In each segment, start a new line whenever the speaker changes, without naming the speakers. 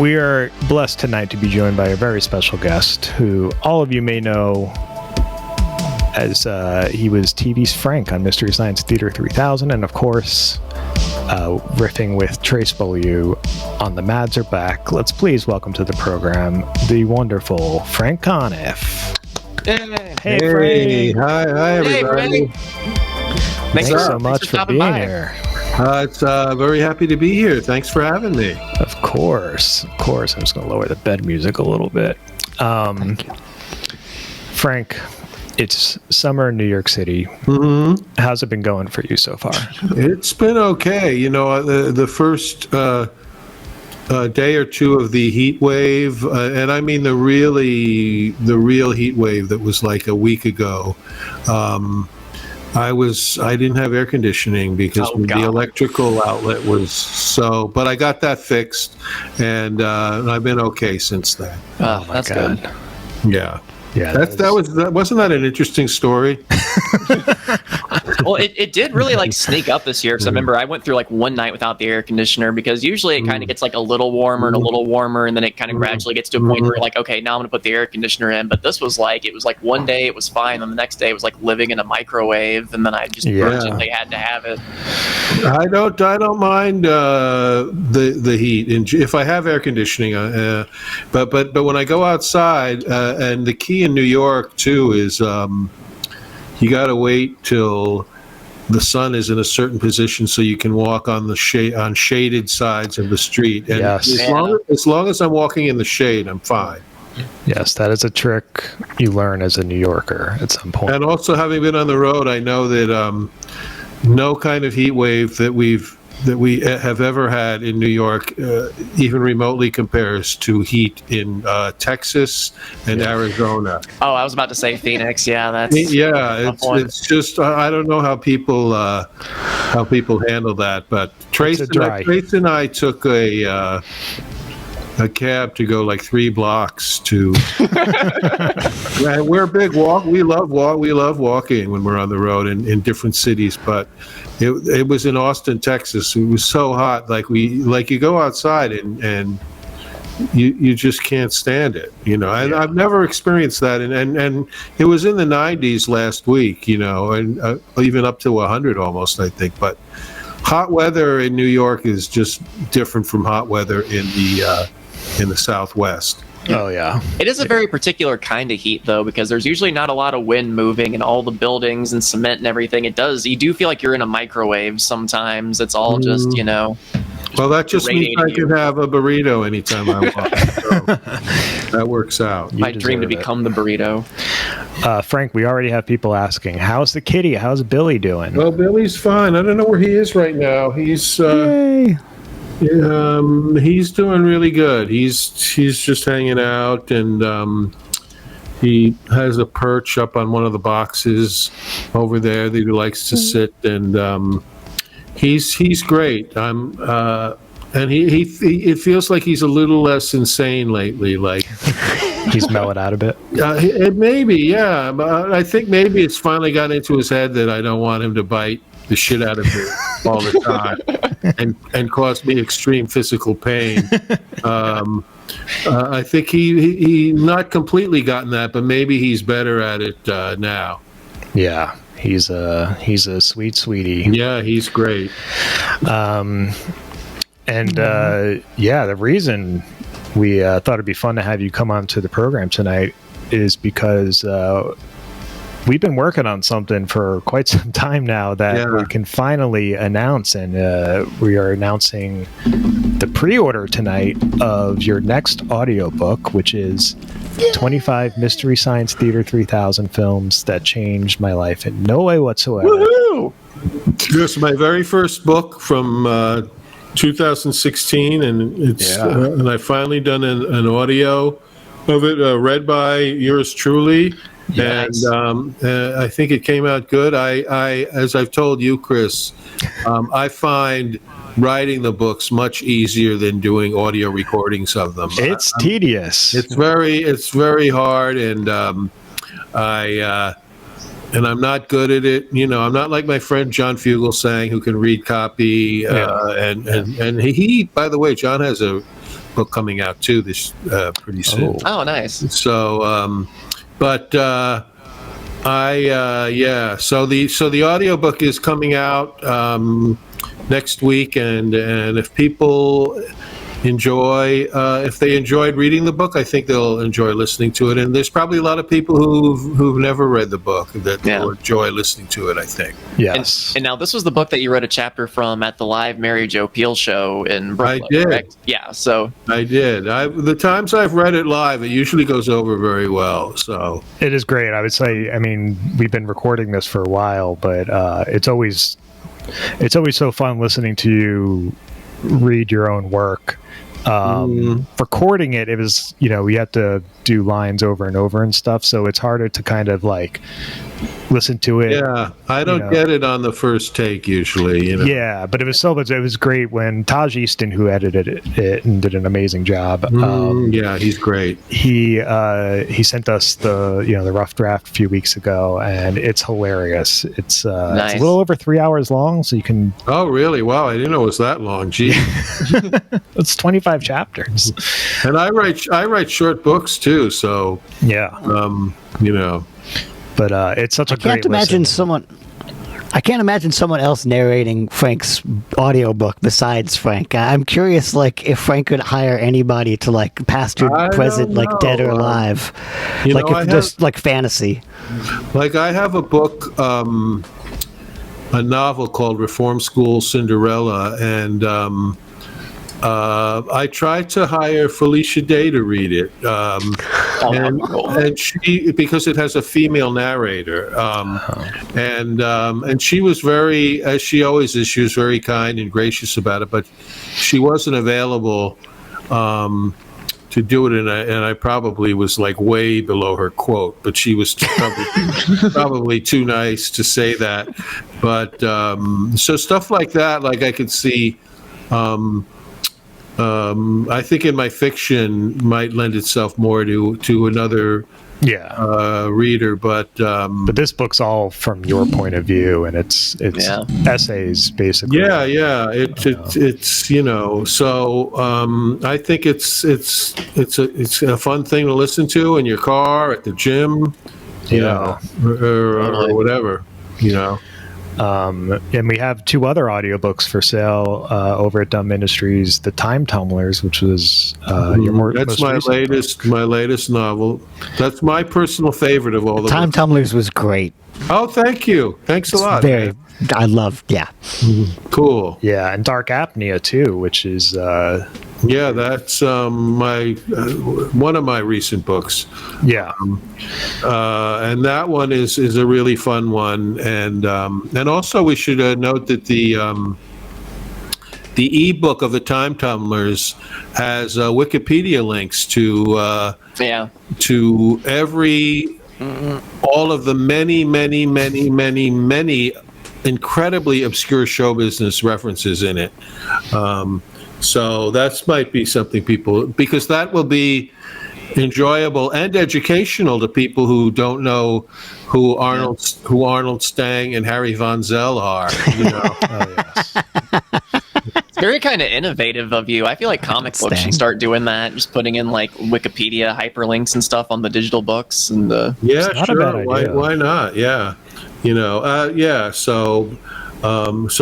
We are blessed tonight to be joined by a very special guest who all of you may know as he was TV's Frank on Mystery Science Theater 3000, and of course, riffing with Trace W on The Mads Are Back. Let's please welcome to the program the wonderful Frank Conniff.
Hey,
Frank.
Hi, everybody.
Thanks so much for being here.
It's very happy to be here. Thanks for having me.
Of course. I'm just going to lower the bed music a little bit. Frank, it's summer in New York City. Mm-hmm. How's it been going for you so far?
It's been okay. You know, the first day or two of the heat wave, and I mean the real heat wave that was like a week ago. I didn't have air conditioning because the electrical outlet was so, but I got that fixed, and I've been okay since then.
Oh, that's good.
Yeah. Wasn't that an interesting story?
Well, it did really like sneak up this year, because I remember I went through like one night without the air conditioner, because usually it kind of gets like a little warmer and a little warmer, and then it kind of gradually gets to a point where you're like, okay, now I'm gonna put the air conditioner in. But this was like, it was like one day it was fine, and the next day it was like living in a microwave, and then I just urgently had to have it.
I don't mind the heat, and if I have air conditioning, but when I go outside, and the key in New York too is you got to wait till the sun is in a certain position so you can walk on the shaded sides of the street. And as long as I'm walking in the shade, I'm fine.
Yes, that is a trick you learn as a New Yorker at some point.
And also, having been on the road, I know that no kind of heat wave that we have ever had in New York even remotely compares to heat in Texas and Arizona.
Oh, I was about to say Phoenix. Yeah,
it's just I don't know how people handle that. But Trace and I took a cab to go like 3 blocks to. And we're big we love walking when we're on the road in different cities, but. It was in Austin, Texas. It was so hot, you go outside and you just can't stand it, you know. And I've never experienced that, and it was in the 90s last week, you know, and even up to 100 almost, I think. But hot weather in New York is just different from hot weather in the Southwest.
Oh, yeah.
It is a very particular kind of heat, though, because there's usually not a lot of wind moving and all the buildings and cement and everything. You do feel like you're in a microwave sometimes. It's all just, you know.
Well, that just means I can have a burrito anytime I want. So that works out.
My dream to become the burrito.
Frank, we already have people asking, how's the kitty? How's Billy doing?
Well, Billy's fine. I don't know where he is right now. He's...
Yay.
He's doing really good. He's just hanging out, and he has a perch up on one of the boxes over there that he likes to sit, and he's great. And it feels like he's a little less insane lately. Like
he's mellowed out a bit.
It maybe, yeah. But I think maybe it's finally got into his head that I don't want him to bite the shit out of me all the time and cause me extreme physical pain. I think he not completely gotten that, but maybe he's better at it now.
Yeah, he's a sweetie.
Yeah, he's great.
The reason we thought it'd be fun to have you come on to the program tonight is because we've been working on something for quite some time now that we can finally announce, and we are announcing the pre-order tonight of your next audiobook, which is 25 Mystery Science Theater 3000 films that changed my life in no way whatsoever.
Woohoo! This is my very first book from 2016, and it's and I finally done an audio of it, read by yours truly. Yes. And I think it came out good. I as I've told you, Chris, I find writing the books much easier than doing audio recordings of them.
It's tedious.
It's very hard, and I'm not good at it. I'm not like my friend John Fugelsang, who can read copy. And he, by the way, John has a book coming out too this pretty soon.
Oh, nice.
So, So the audiobook is coming out next week, and if people if they enjoyed reading the book, I think they'll enjoy listening to it. And there's probably a lot of people who've never read the book that will enjoy listening to it, I think.
Yes.
And now this was the book that you wrote a chapter from at the live Mary Jo Peele show in Brooklyn,
I did.
correct? Yeah, so.
I did. The times I've read it live, it usually goes over very well. So
it is great. I would say, I mean, we've been recording this for a while, but it's always so fun listening to you read your own work. Recording it was, we had to do lines over and over and stuff, so it's harder to kind of like listen to it.
Yeah, I don't get it on the first take usually.
Yeah, but it was great when Taj Easton, who edited it and did an amazing job.
Yeah, he's great.
He sent us the rough draft a few weeks ago, and it's hilarious. It's
nice.
It's a little over 3 hours long, so you can.
Oh, really? Wow, I didn't know it was that long. Gee,
it's 25 chapters.
And I write short books too, so
yeah. But it's such a great
I can't imagine someone else narrating Frank's audiobook besides Frank. I'm curious, like, if Frank could hire anybody to, like, past or present, like, dead or alive. Like, if just, like, fantasy.
Like, I have a book, a novel called Reform School Cinderella, and I tried to hire Felicia Day to read it, and she, because it has a female narrator, and she was very, as she always is, she was very kind and gracious about it, but she wasn't available to do it, and I probably was like way below her quote, but she was probably too nice to say that, but so stuff like that, like I could see. I think in my fiction might lend itself more to another reader, but
this book's all from your point of view, and it's essays basically.
It's so I think it's a fun thing to listen to in your car, at the gym, or whatever,
And we have 2 other audiobooks for sale over at Dumb Industries. The Time Tumblers, which was
that's my latest novel. That's my personal favorite of all the
Time Tumblers was great.
Oh, thank you. Thanks a lot.
I love. Yeah.
Cool.
Yeah, and Dark Apnea too, which is
that's my one of my recent books.
Yeah.
And that one is a really fun one, and also we should note that the ebook of the Time Tumblers has Wikipedia links to every all of the many incredibly obscure show business references in it. So that might be something because that will be enjoyable and educational to people who don't know who Arnold Stang and Harry Von Zell are.
It's very kind of innovative of you. I feel like comic books should start doing that, just putting in like Wikipedia hyperlinks and stuff on the digital books and the.
Yeah, sure. Why not? Yeah, So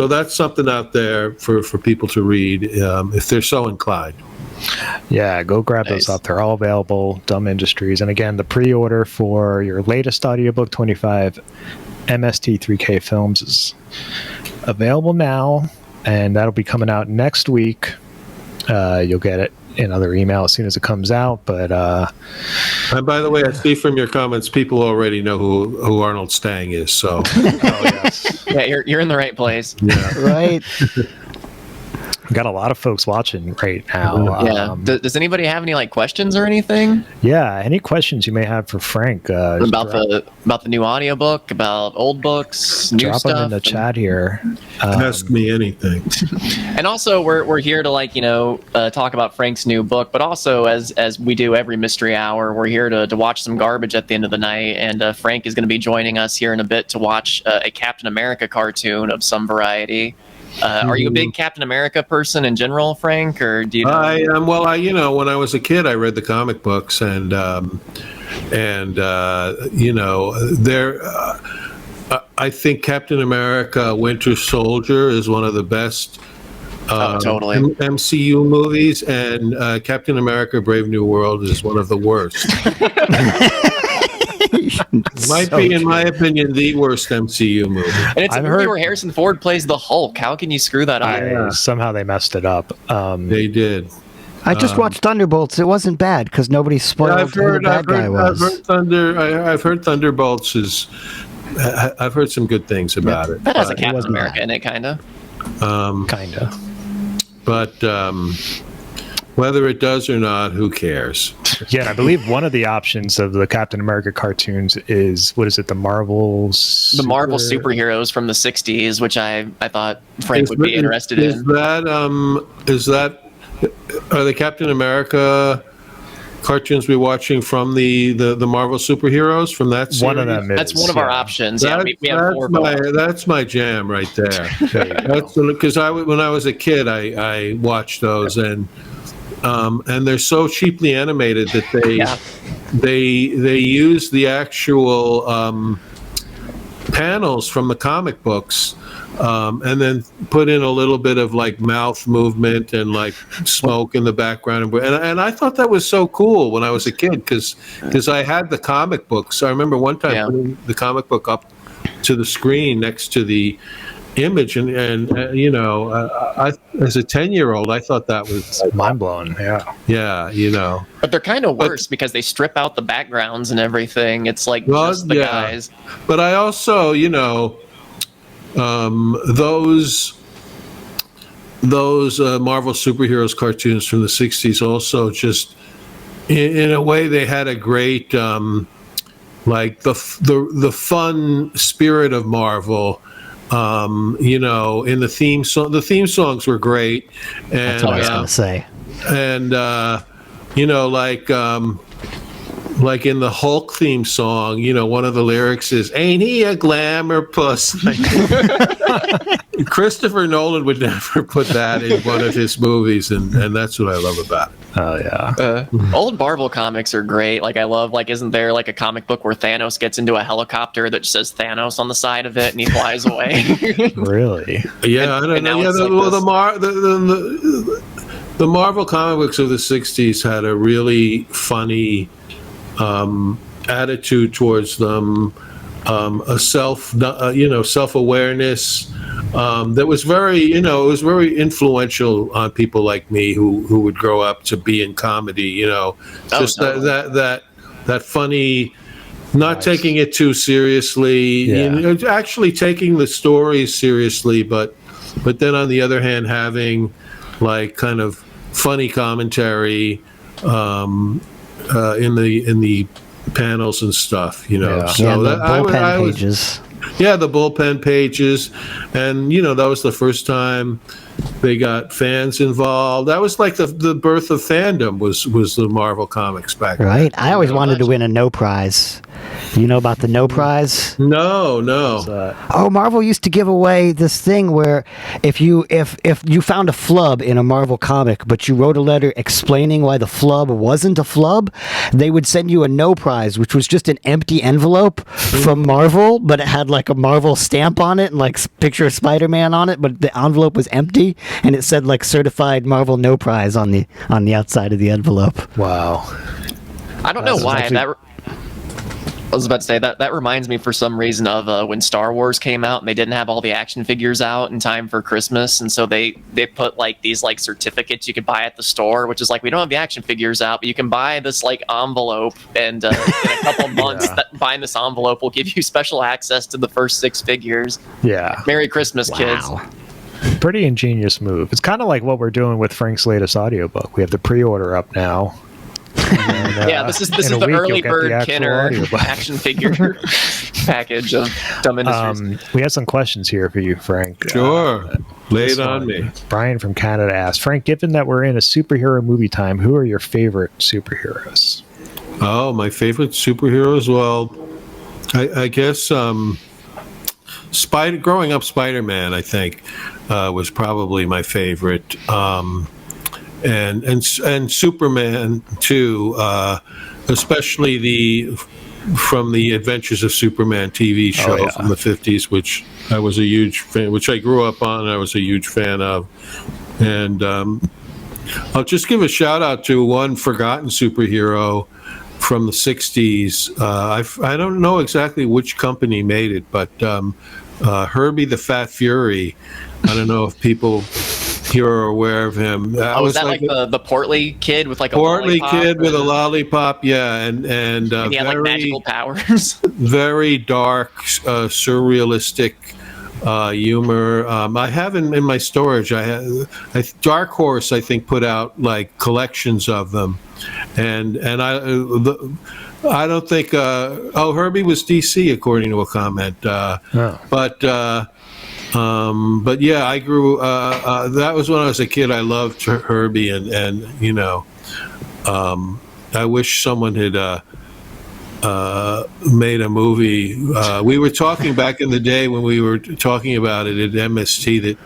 that's something out there for people to read if they're so inclined.
Yeah, go grab those up. They're all available, Dumb Industries. And again, the pre-order for your latest audiobook, 25 MST3K Films, is available now, and that'll be coming out next week. You'll get it in another email as soon as it comes out. But
and by the way, I see from your comments, people already know who Arnold Stang is. So,
yeah, you're in the right place.
Yeah,
right.
We got a lot of folks watching right now.
Yeah. Does anybody have any like questions or anything?
Yeah. Any questions you may have for Frank
about the new audiobook, about old books, new
drop
stuff?
Them in the chat here.
Ask me anything.
And also, we're here to talk about Frank's new book, but also as we do every mystery hour, we're here to watch some garbage at the end of the night. And Frank is going to be joining us here in a bit to watch a Captain America cartoon of some variety. Are you a big Captain America person in general, Frank, or do you know?
I am. Well, when I was a kid, I read the comic books, and I think Captain America: Winter Soldier is one of the best
totally
MCU movies, and Captain America: Brave New World is one of the worst. Might be, in my opinion, the worst MCU movie.
And it's a movie where Harrison Ford plays the Hulk. How can you screw that up?
Somehow they messed it up.
They did.
I just watched Thunderbolts. It wasn't bad because nobody spoiled who the bad guy was.
I've heard Thunderbolts is. I've heard some good things about it.
That has a Captain America in it, kind of.
But whether it does or not, who cares?
Yeah, I believe one of the options of the Captain America cartoons is, what is it, the Marvel
superheroes from the 60s, which I thought Frank would be interested in.
Is that are the Captain America cartoons we're watching from the Marvel superheroes from that series?
One of them is.
That's one of our options. We have four.
That's my jam right there. That's because when I was a kid, I watched those, and they're so cheaply animated that they use the actual panels from the comic books, and then put in a little bit of like mouth movement and like smoke in the background, and I thought that was so cool when I was a kid because I had the comic books. I remember one time putting the comic book up to the screen next to the image, and I as a 10-year-old I thought that was
mind blowing.
But they're kind of worse because they strip out the backgrounds and everything. It's like just the guys.
But I also those Marvel superheroes cartoons from the 60s also just in a way they had a great like the fun spirit of Marvel. In the theme song, the theme songs were great, and
that's what I was gonna say.
And like in the Hulk theme song, one of the lyrics is "Ain't he a glamour puss?" Christopher Nolan would never put that in one of his movies, and that's what I love about it.
Oh yeah.
Old Marvel comics are great. Like I love, isn't there like a comic book where Thanos gets into a helicopter that just says Thanos on the side of it and he flies away?
Really?
Yeah, I don't know. Yeah, the Marvel comic books of the 60s had a really funny attitude towards them, a self-awareness that was very, it was very influential on people like me who would grow up to be in comedy. That funny, not taking it too seriously, actually taking the stories seriously, but then on the other hand having like kind of funny commentary in the panels and stuff, So
the bullpen pages.
Yeah, the bullpen pages, and that was the first time they got fans involved. That was like the birth of fandom was the Marvel comics back then.
Right. I always wanted to win a no prize. You know about the no prize?
No.
Oh, Marvel used to give away this thing where if you found a flub in a Marvel comic, but you wrote a letter explaining why the flub wasn't a flub, they would send you a no prize, which was just an empty envelope from Marvel, but it had like a Marvel stamp on it and like picture of Spider-Man on it, but the envelope was empty and it said like certified Marvel no prize on the outside of the envelope.
Wow.
I don't know why I was about to say that reminds me for some reason of when Star Wars came out and they didn't have all the action figures out in time for Christmas, and so they put like these like certificates you could buy at the store, which is like, we don't have the action figures out, but you can buy this like envelope, and in a couple months buying this envelope will give you special access to the first 6 figures.
Yeah.
Merry Christmas, kids.
Pretty ingenious move. It's kind of like what we're doing with Frank's latest audiobook. We have the pre-order up now. And,
yeah, this is the early bird Kenner action figure package of Dumb Industries.
We have some questions here for you, Frank.
Sure. Lay it on me.
Brian from Canada asked, Frank, given that we're in a superhero movie time, who are your favorite superheroes?
Oh, my favorite superheroes? Well, I guess growing up, Spider-Man, I think, was probably my favorite. And Superman too, especially from the Adventures of Superman TV show from the 50s, which I was a huge fan, which I grew up on, and I was a huge fan of. And I'll just give a shout out to one forgotten superhero from the 60s. I don't know exactly which company made it, but Herbie the Fat Fury. I don't know if people here are aware of him.
Was that like the portly kid with like a
portly
lollipop?
Kid with a lollipop? Yeah, and
he had like magical powers.
Very dark, surrealistic humor. I have in my storage. Dark Horse, I think, put out like collections of them, and I don't think. Herbie was DC, according to a comment. But yeah, I grew. That was when I was a kid. I loved Herbie, and you know, I wish someone had made a movie. We were talking back in the day when we were talking about it at MST that,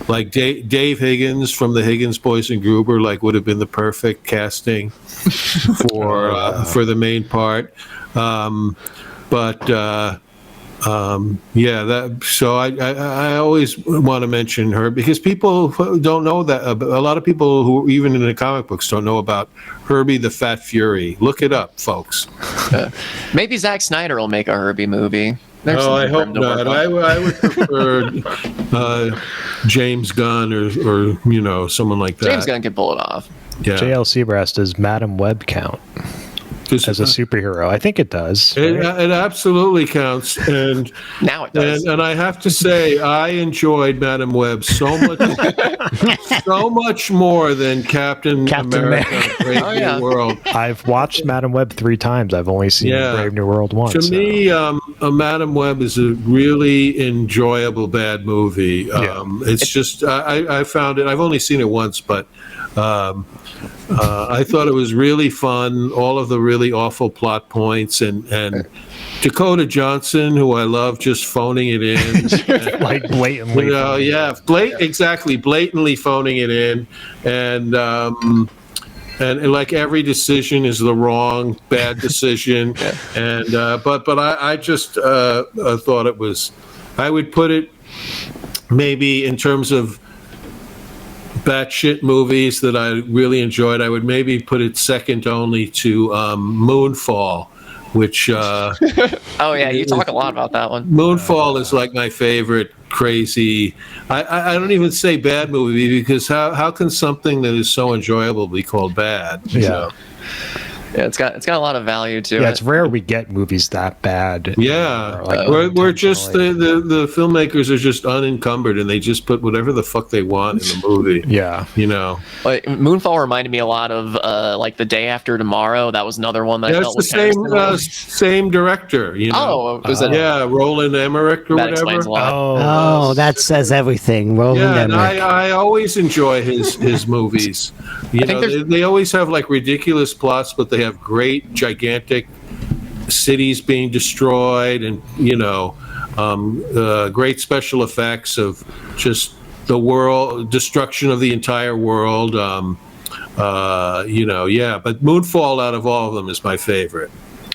like, Dave Higgins from the Higgins Boys and Gruber, like, would have been the perfect casting for the main part. So I always want to mention her because people don't know that. A lot of people who even in the comic books don't know about Herbie the Fat Fury. Look it up, folks.
Maybe Zack Snyder will make a Herbie movie.
I hope not. I would prefer James Gunn or someone like that.
James Gunn can pull it off.
Yeah.
JL Seabrass, does Madam Web count as a superhero? I think it does.
It absolutely counts, and
now it does.
And I have to say, I enjoyed Madam Web so much more than Captain America: Brave New World.
I've watched Madam Web 3 times. I've only seen Brave New World once.
To me, Madam Web is a really enjoyable bad movie. It's just I found it. I've only seen it once, but. I thought it was really fun. All of the really awful plot points, and Dakota Johnson, who I love, just phoning it in,
like blatantly.
Blatantly phoning it in, and like every decision is the wrong, bad decision, and but I just thought it was. I would put it maybe in terms of batshit movies that I really enjoyed. I would maybe put it second only to Moonfall, which you talk
a lot about that one.
Moonfall is like my favorite crazy. I don't even say bad movie because how can something that is so enjoyable be called bad?
Yeah, it's got a lot of value to it.
Yeah, it's rare we get movies that bad.
Yeah, we're just the filmmakers are just unencumbered and they just put whatever the fuck they want in the movie.
Yeah,
Like, Moonfall reminded me a lot of like The Day After Tomorrow. That was another one that
felt it's the same director.
Was it?
Roland Emmerich or
that
whatever.
Explains a lot.
Oh, that says everything. Roland Emmerich.
And I always enjoy his movies. They always have like ridiculous plots, but they have great, gigantic cities being destroyed, and great special effects of just the world destruction of the entire world. But Moonfall out of all of them is my favorite.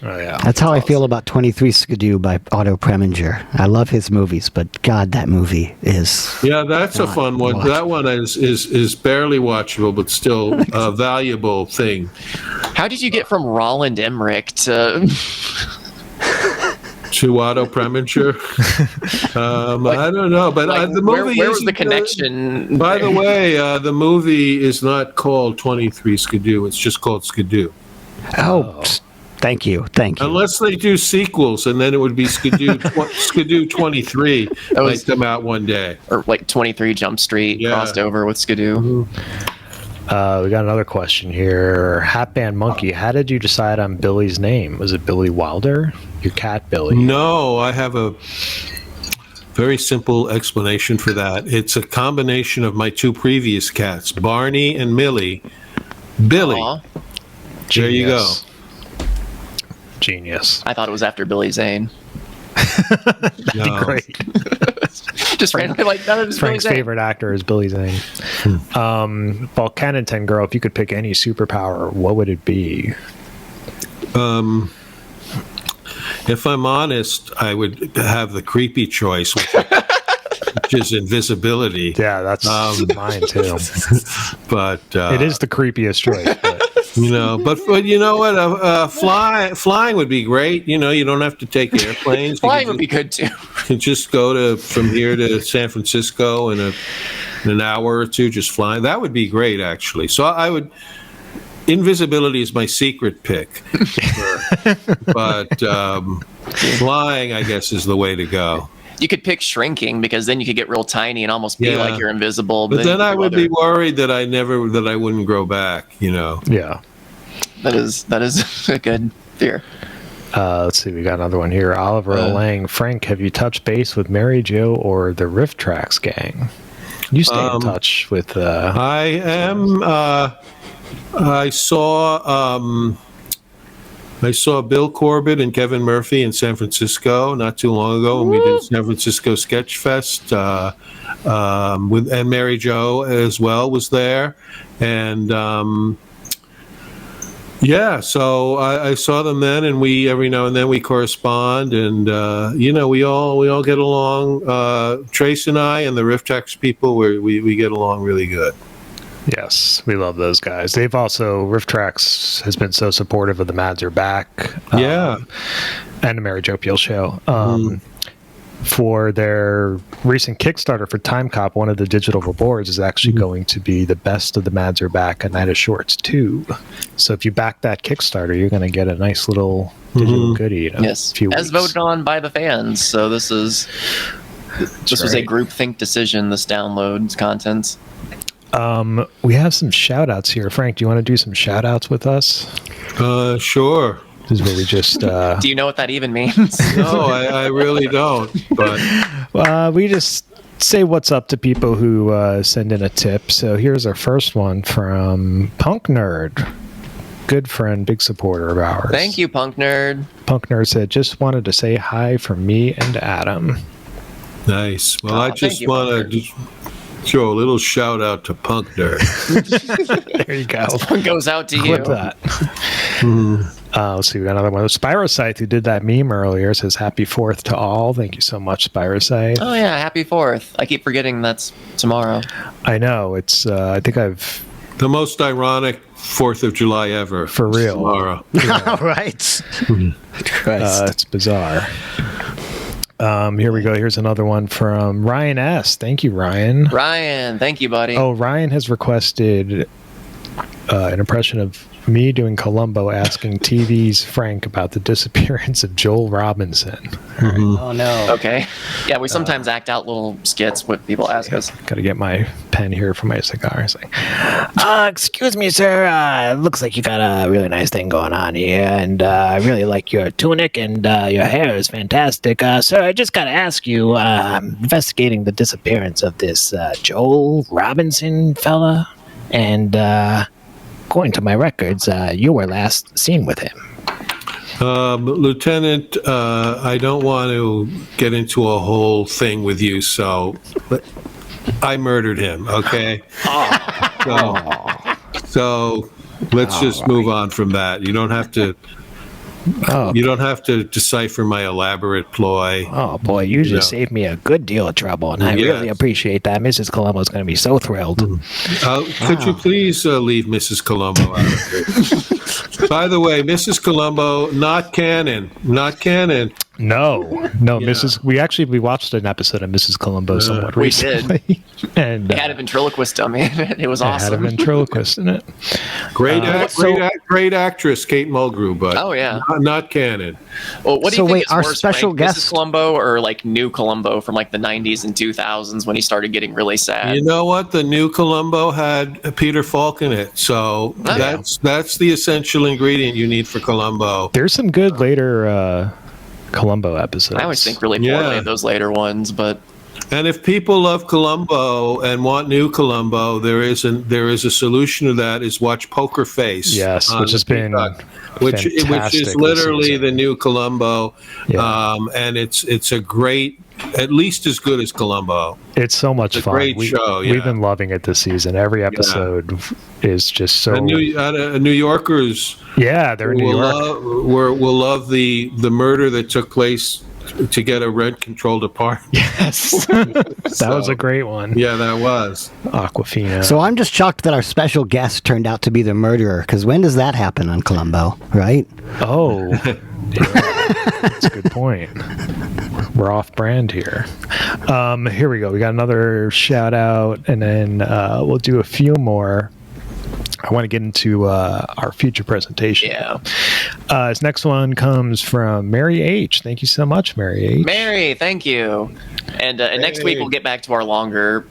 Oh yeah,
that's how awesome. I feel about 23 Skidoo by Otto Preminger. I love his movies, but God, that movie is
that's a fun one.
Watch.
That one is barely watchable, but still a valuable thing.
How did you get from Roland Emmerich to
Otto Preminger? I don't know, but the movie.
Where was the connection?
By the way, the movie is not called 23 Skidoo. It's just called Skidoo.
Oh. Thank you.
Unless they do sequels, and then it would be Skidoo 23 might come out one day.
Or like 23 Jump Street crossed over with Skidoo.
We got another question here. Hat Band Monkey, how did you decide on Billy's name? Was it Billy Wilder? Your cat, Billy?
No, I have a very simple explanation for that. It's a combination of my two previous cats, Barney and Millie. Billy. Aww. There you go.
Genius.
I thought it was after Billy Zane.
That'd be great.
Just randomly like that is
Frank's favorite actor is Billy Zane. Volcaniten Girl, if you could pick any superpower, what would it be?
If I'm honest, I would have the creepy choice, which is invisibility.
Yeah, that's mine too.
But
it is the creepiest choice.
But you know what? Flying would be great. You don't have to take airplanes.
Flying would be good too.
You can just go from here to San Francisco in an hour or two, just flying. That would be great, actually. So I would. Invisibility is my secret pick, but flying, I guess, is the way to go.
You could pick shrinking because then you could get real tiny and almost be like you're invisible.
But then I would be worried that I wouldn't grow back.
Yeah,
that is a good fear.
Let's see, we got another one here. Oliver Lang, Frank, have you touched base with Mary Jo or the Riff Tracks gang? You stay in touch with.
I am. I saw Bill Corbett and Kevin Murphy in San Francisco not too long ago when we did San Francisco Sketch Fest, and Mary Jo as well was there, and so I saw them then, and we every now and then we correspond, and we all get along. Trace and I and the Riff Tracks people, we get along really good.
Yes, we love those guys. They've also, Riff Tracks has been so supportive of the Mads Are Back. And the Mary Jo Peel show. For their recent Kickstarter for Time Cop, one of the digital rewards is actually going to be the Best of the Mads Are Back, A Night of Shorts 2. So if you back that Kickstarter, you're going to get a nice little digital goodie in a few weeks.
As voted on by the fans. So this was a groupthink decision, this downloads contents.
We have some shout outs here. Frank, do you want to do some shout outs with us?
Sure.
This is where we just
do you know what that even means?
No, I really don't, but
we just say what's up to people who send in a tip. So here's our first one from Punk Nerd, good friend, big supporter of ours.
Thank you, Punk Nerd.
Punk Nerd said, just wanted to say hi from me and Adam.
Nice. Well, I just want to throw a little shout out to Punk Nerd.
There you go.
This one goes out to you.
Clip that. Let's see, we got another one. Spyrocyte, who did that meme earlier, says happy 4th to all. Thank you so much, Spyrocyte.
Oh yeah, happy 4th. I keep forgetting that's tomorrow.
I know. It's I think I've
the most ironic 4th of July ever.
For real.
Tomorrow.
Yeah. Right.
It's bizarre. Here we go. Here's another one from Ryan S. Thank you, Ryan.
Ryan, thank you, buddy.
Oh, Ryan has requested an impression of me doing Columbo asking TV's Frank about the disappearance of Joel Robinson.
Right. Oh, no.
Okay. Yeah, we sometimes act out little skits when people ask us.
Got to get my pen here for my cigar.
Excuse me, sir. It looks like you got a really nice thing going on here, and I really like your tunic, and your hair is fantastic. Sir, I just got to ask you, I'm investigating the disappearance of this Joel Robinson fella, and according to my records, you were last seen with him.
Lieutenant, I don't want to get into a whole thing with you, so I murdered him, okay? So let's just move on from that. You don't have to you don't have to decipher my elaborate ploy.
Oh boy, you just saved me a good deal of trouble, and I really appreciate that. Mrs. Columbo's going to be so thrilled.
Could you please leave Mrs. Columbo out of it? By the way, Mrs. Columbo, not canon. Not canon.
No,
Yeah.
We watched an episode of Mrs. Columbo somewhat recently.
We did.
And
It had a ventriloquist dummy. It was awesome.
It had a ventriloquist in it.
Great actress, Kate Mulgrew, but not canon.
Well, what do you think is
our
worse,
special
Frank?
guest,
Mrs. Columbo or like new Columbo from like the 90s and 2000s when he started getting really sad?
You know what? The new Columbo had Peter Falk in it, so that's the essential ingredient you need for Columbo.
There's some good later Columbo episodes.
I always think really poorly of those later ones, but.
And if people love Columbo and want new Columbo, there is a solution to that. Is watch Poker Face.
Yes, which has been
which is literally the new Columbo, and it's a great, at least as good as Columbo.
It's so much fun.
Great show. Yeah.
We've been loving it this season. Every episode is just so.
New Yorkers.
Yeah, they're in New York.
Will love the murder that took place to get a rent-controlled apartment.
Yes. That was a great one.
Yeah, that was.
Aquafina.
So I'm just shocked that our special guest turned out to be the murderer, because when does that happen on Columbo, right?
Oh. That's a good point. We're off brand here. Here we go. We got another shout out, and then we'll do a few more. I want to get into our future presentation.
Yeah.
This next one comes from Mary H. Thank you so much, Mary H.
Mary, thank you. And next week we'll get back to our longer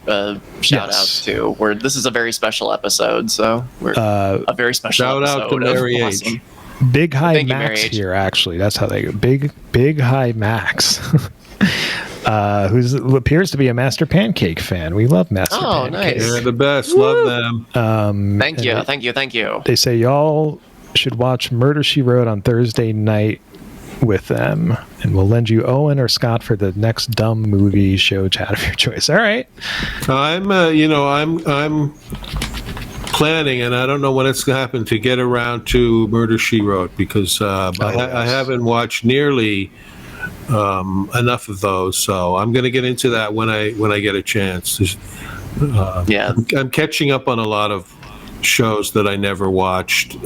shout-outs, too, where this is a very special episode, so we're a very special
shout
episode.
Out to Mary
awesome.
H.
Big High
Thank you,
Max
Mary H.
here, actually. That's how they go. Big High Max. Who appears to be a Master Pancake fan. We love Master Pancake.
Nice.
They're the best. Love them.
Thank you.
They say y'all should watch Murder, She Wrote on Thursday night with them, and we'll lend you Owen or Scott for the next dumb movie show chat of your choice. All right.
I'm planning, and I don't know when it's going to happen, to get around to Murder, She Wrote, because I haven't watched nearly enough of those, so I'm going to get into that when I get a chance. I'm catching up on a lot of shows that I never watched,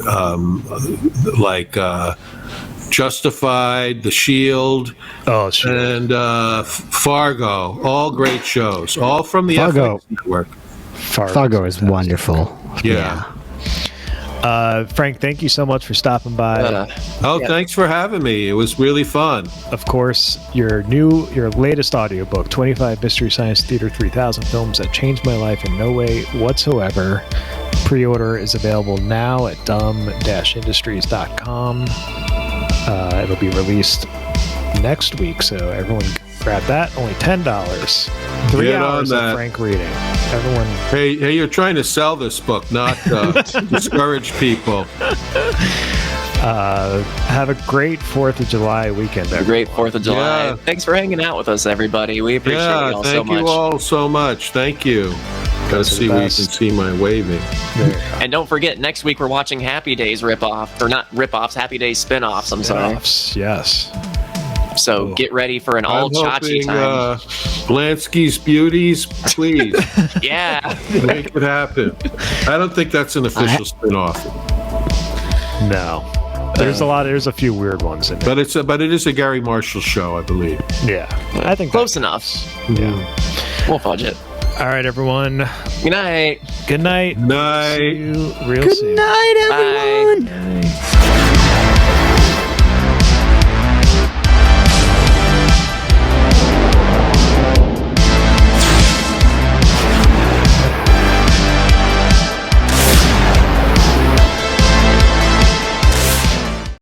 like Justified, The Shield, and Fargo. All great shows, all from the FX network.
Fargo is wonderful.
Yeah.
Frank, thank you so much for stopping by.
Thanks for having me. It was really fun.
Of course, your latest audiobook, 25 Mystery Science Theater 3000 Films That Changed My Life in No Way Whatsoever. Pre-order is available now at dumb-industries.com. It'll be released next week, so everyone grab that. Only $10. 3 hours of Frank reading. Everyone.
Hey, you're trying to sell this book, not discourage people.
Have a great 4th of July weekend.
A great 4th of July. Yeah. Thanks for hanging out with us, everybody. We appreciate you all so much.
Thank you all so much. Thank you. Let's see where you can see my waving.
And don't forget, next week we're watching Happy Days ripoff, or not ripoffs, Happy Days spinoffs. I'm sorry.
Yes.
So get ready for an all Chachi time.
Blansky's Beauties, please.
Yeah.
Make it happen. I don't think that's an official spinoff.
No. There's a few weird ones in there.
But it is a Gary Marshall show, I believe.
Yeah. I think
close enough.
Yeah.
We'll fudge it.
All right, everyone.
Good night.
Good night.
Night.
See you real soon.
Good night, everyone.
Bye.